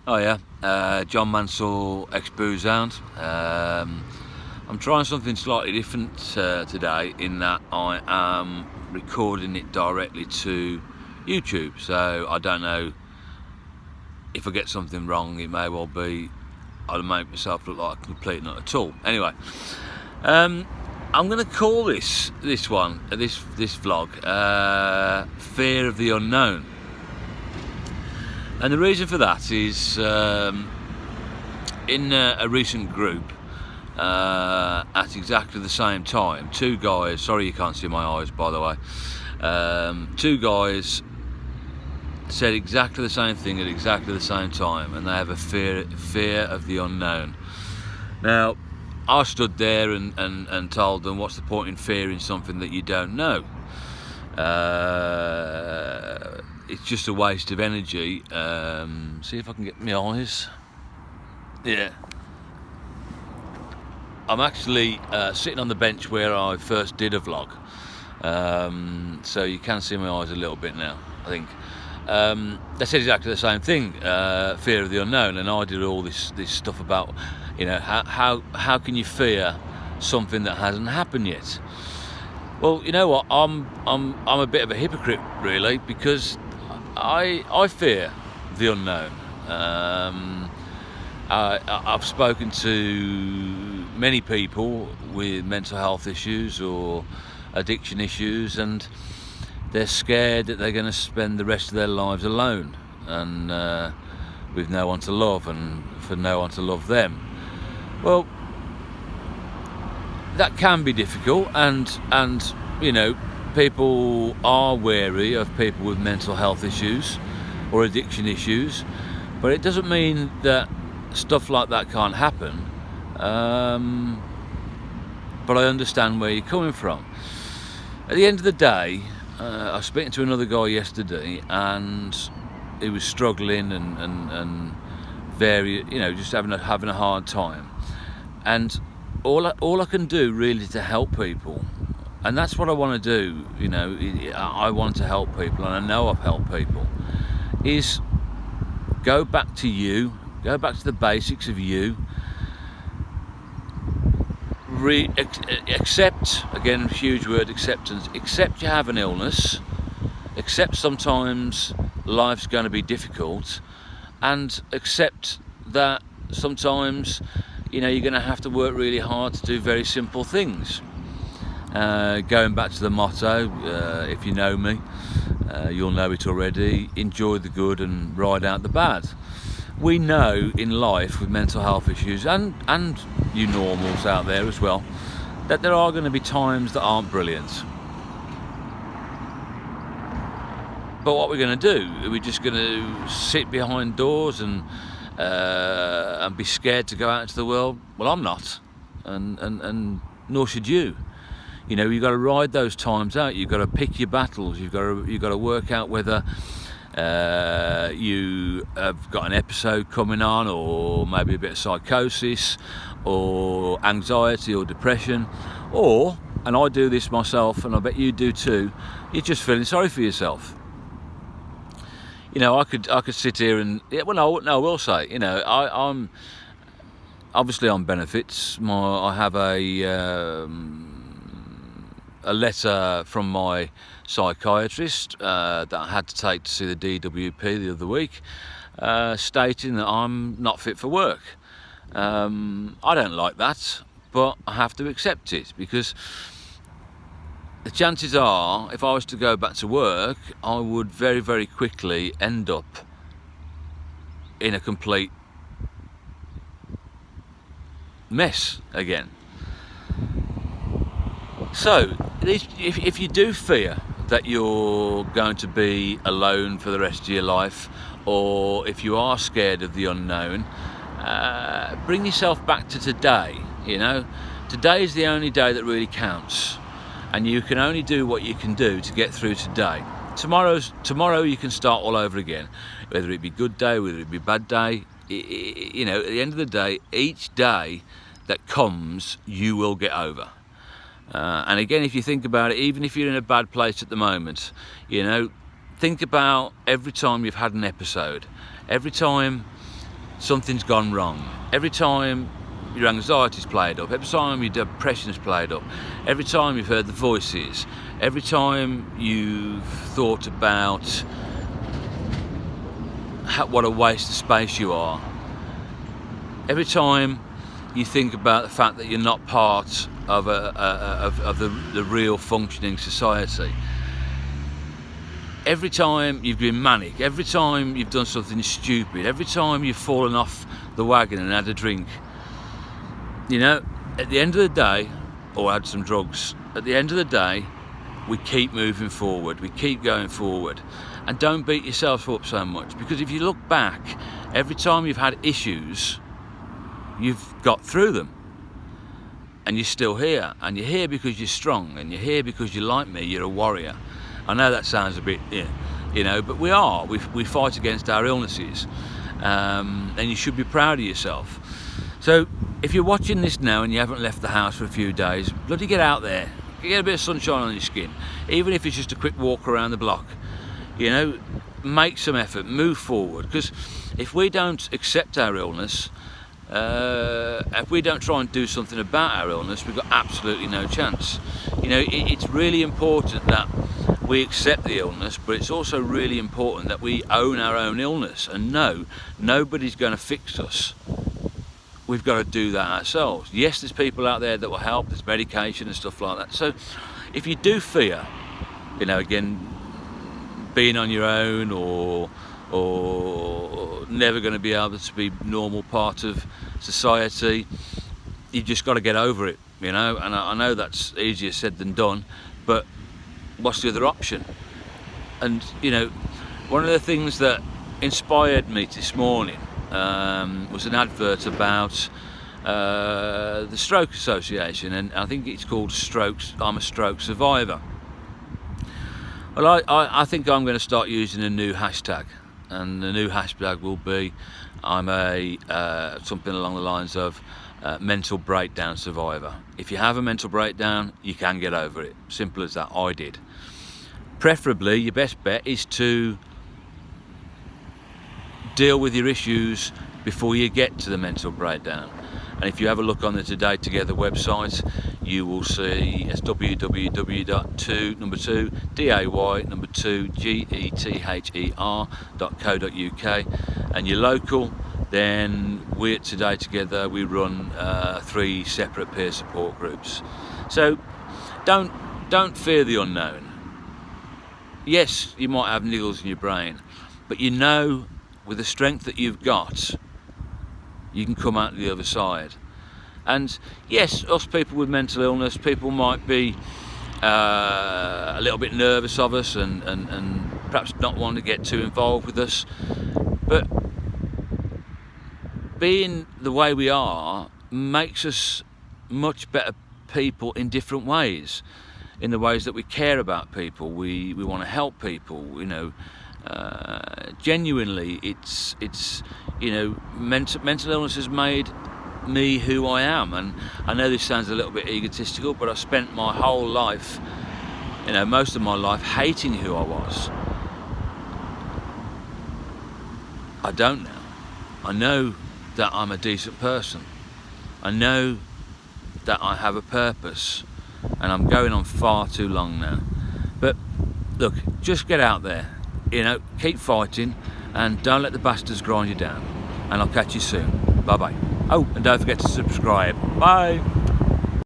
Oh yeah, John Mansell, ex-Booze Hound. I'm trying something slightly different today in that I am recording it directly to YouTube. So I don't know if I get something wrong. It may well be I'll make myself look like a complete nut at all. Anyway, I'm going to call this vlog Fear of the Unknown. And the reason for that is in a recent group at exactly the same time, two guys, sorry you can't see my eyes by the way, two guys said exactly the same thing at exactly the same time, and they have a fear of the unknown. Now, I stood there and told them, what's the point in fearing something that you don't know? It's just a waste of energy. See if I can get my eyes. Yeah. I'm actually sitting on the bench where I first did a vlog. So you can see my eyes a little bit now, I think. They said exactly the same thing, fear of the unknown, and I did all this stuff about, you know, how can you fear something that hasn't happened yet? Well, you know what, I'm a bit of a hypocrite really, because I fear the unknown. I've spoken to many people with mental health issues or addiction issues, and they're scared that they're going to spend the rest of their lives alone and with no one to love and for no one to love them. Well, that can be difficult, and you know, people are wary of people with mental health issues or addiction issues, but it doesn't mean that stuff like that can't happen. But I understand where you're coming from. At the end of the day, I was speaking to another guy yesterday, and he was struggling and very, you know, just having a hard time. And all I can do really to help people, and that's what I want to do, you know, I want to help people, and I know I've helped people, is go back to you, go back to the basics of you, accept, again, huge word, acceptance, accept you have an illness, accept sometimes life's going to be difficult, and accept that sometimes, you know, you're going to have to work really hard to do very simple things. Going back to the motto, if you know me, you'll know it already, enjoy the good and ride out the bad. We know in life with mental health issues, and you normals out there as well, that there are going to be times that aren't brilliant. But what we're going to do, are we just going to sit behind doors and be scared to go out into the world? Well, I'm not, and nor should you. You know, you've got to ride those times out. You've got to pick your battles. You've got to work out whether you have got an episode coming on, or maybe a bit of psychosis, or anxiety, or depression, or, and I do this myself, and I bet you do too, you're just feeling sorry for yourself. You know, I could sit here and, well, no, I will say, you know, I'm obviously on benefits. I have a letter from my psychiatrist that I had to take to see the DWP the other week, stating that I'm not fit for work. I don't like that, but I have to accept it, because the chances are, if I was to go back to work, I would very, very quickly end up in a complete mess again. So, if you do fear that you're going to be alone for the rest of your life, or if you are scared of the unknown, bring yourself back to today. You know, today is the only day that really counts, and you can only do what you can do to get through today. Tomorrow you can start all over again, whether it be good day, whether it be bad day. You know, at the end of the day, each day that comes, you will get over. And again, if you think about it, even if you're in a bad place at the moment, you know, think about every time you've had an episode, every time something's gone wrong. Every time your anxiety's played up, every time your depression's played up, every time you've heard the voices, every time you've thought about what a waste of space you are, every time you think about the fact that you're not part of the real functioning society, every time you've been manic, every time you've done something stupid, every time you've fallen off the wagon and had a drink, you know, at the end of the day, or had some drugs, at the end of the day, we keep moving forward, we keep going forward, and don't beat yourself up so much, because if you look back, every time you've had issues, you've got through them, and you're still here, and you're here because you're strong, and you're here because you're like me, you're a warrior. I know that sounds a bit, you know, but we fight against our illnesses, and you should be proud of yourself. So if you're watching this now and you haven't left the house for a few days, bloody get out there, get a bit of sunshine on your skin, even if it's just a quick walk around the block, you know, make some effort, move forward, because if we don't accept our illness, if we don't try and do something about our illness, we've got absolutely no chance. You know, it's really important that we accept the illness, but it's also really important that we own our own illness and know nobody's going to fix us. We've got to do that ourselves. Yes, there's people out there that will help, there's medication and stuff like that. So if you do fear, you know, again, being on your own or never going to be able to be normal part of society, you just got to get over it, you know. And I know that's easier said than done, but what's the other option? And you know, one of the things that inspired me this morning was an advert about the Stroke Association, and I think it's called Strokes. I'm a Stroke Survivor. Well, I think I'm going to start using a new hashtag, and the new hashtag will be I'm a something along the lines of mental breakdown survivor. If you have a mental breakdown, you can get over it. Simple as that. I did. Preferably, your best bet is to deal with your issues before you get to the mental breakdown. And if you have a look on the Today Together website, you will see it's www.day2gether.co.uk, and you're local, then we at Today Together, we run 3 separate peer support groups. So don't fear the unknown. Yes, you might have niggles in your brain, but you know, with the strength that you've got, you can come out the other side. And yes, us people with mental illness, people might be a little bit nervous of us and perhaps not want to get too involved with us, but being the way we are makes us much better people in different ways, in the ways that we care about people, we want to help people, you know. Genuinely, it's you know, mental illness has made me who I am, and I know this sounds a little bit egotistical, but I spent my whole life, you know, most of my life hating who I was. I don't now. I know that I'm a decent person. I know that I have a purpose, and I'm going on far too long now. But look, just get out there. You know, keep fighting and don't let the bastards grind you down. And I'll catch you soon. Bye bye. Oh, and don't forget to subscribe. Bye.